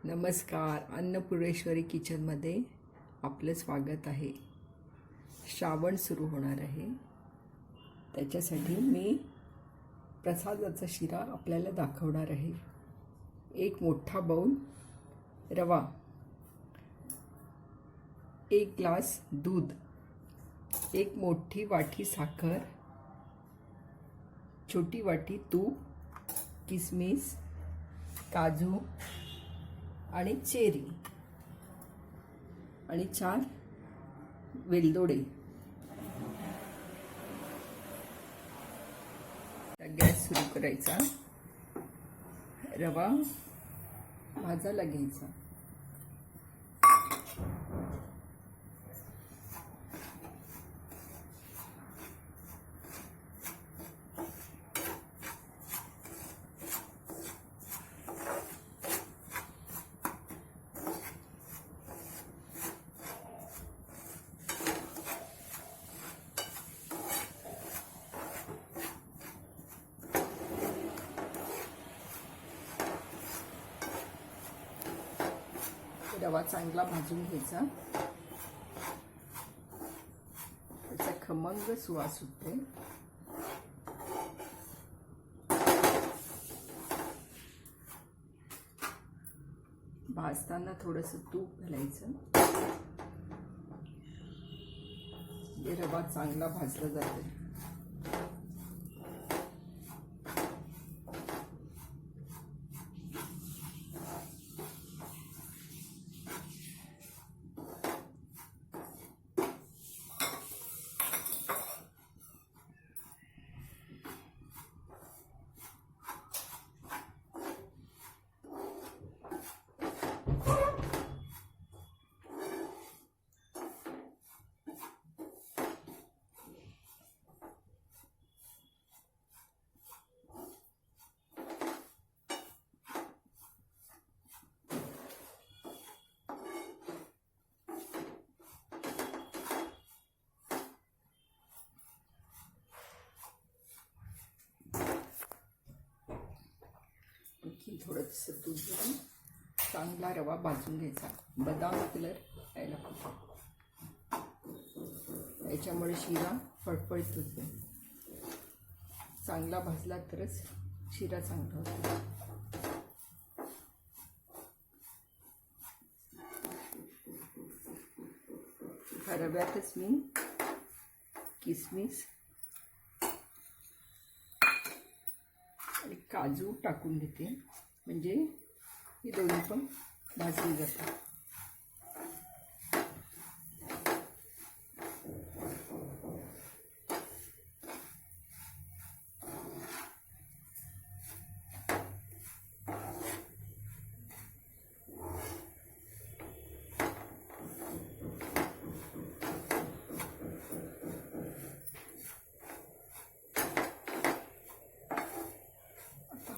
नमस्कार. अन्नपूर्णेश्वरी किचनमध्ये आपलं स्वागत आहे. श्रावण सुरू होणार आहे, त्याच्यासाठी मी प्रसादाचा शिरा आपल्याला दाखवणार आहे. एक मोठा बाउल रवा, 1 ग्लास दूध, 1 मोठी वाटी साखर, छोटी वाटी तूप, किसमिस, काजू आणि चेरी आणि 4 वेलदोडे. गॅस सुरू करायचा, रवा भाजायला घ्यायचा. रवा चांगला भाजून घ्यायचा, त्याचा खमंग सुवास सुटते. भाजताना थोडंसं तूप घालायचं, हे रवा चांगला भाजला जातो. थोडंसं दूध घेऊन चांगला रवा भाजून घ्यायचा. बदाम कलर यायला पाहिजे, याच्यामुळे शिरा फळफळीत होते. चांगला भाजला तरच शिरा चांगला होतो. रव्यातच मी किसमिस आणि काजू टाकून घेते, म्हणजे हे दोन्ही पण भाजले जातात.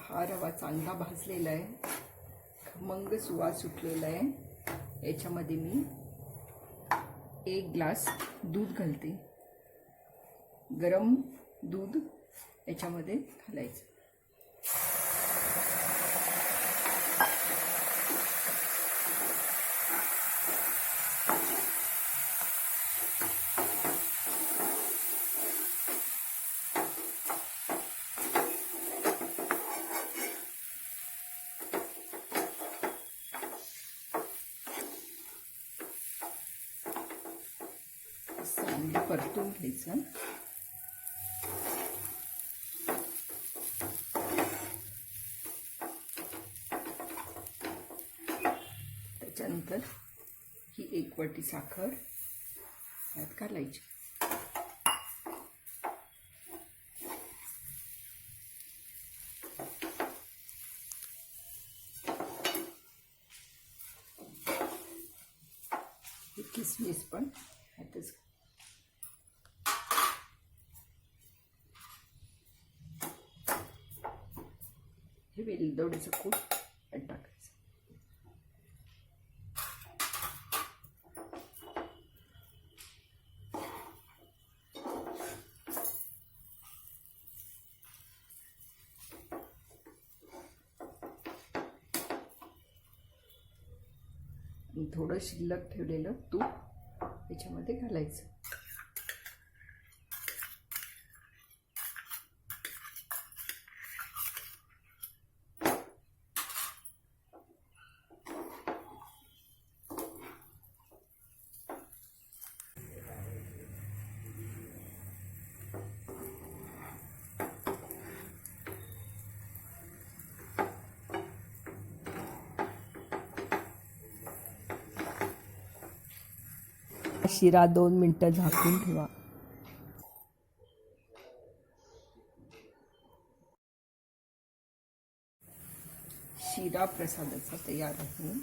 हा रवा चांगला भाजलेला आहे, खमंग सुवास सुटलेला आहे. याच्यामध्ये मी 1 ग्लास दूध घालते. गरम दूध याच्यामध्ये घालायचं. चांगलं परतून घ्यायचं. त्याच्यानंतर ही 1 वाटी साखर यात घालायची. किसमिस पण यातच. हे वेलदोडीचं कूट टाकायचं. थोडं शिल्लक ठेवलेलं तूप याच्यामध्ये घालायचं. शिरा 2 मिनिटं झाकून ठेवा. शिरा प्रसादाचा तयार आहे.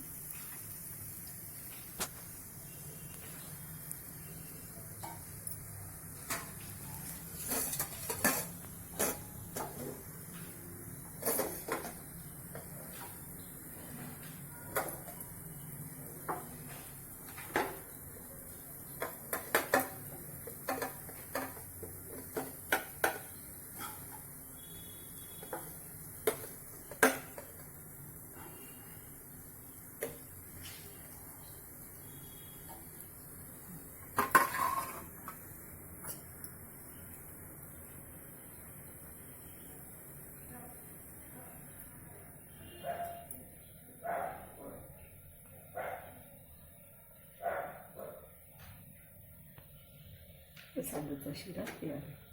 प्रसादाचा शिरा तयार आहे.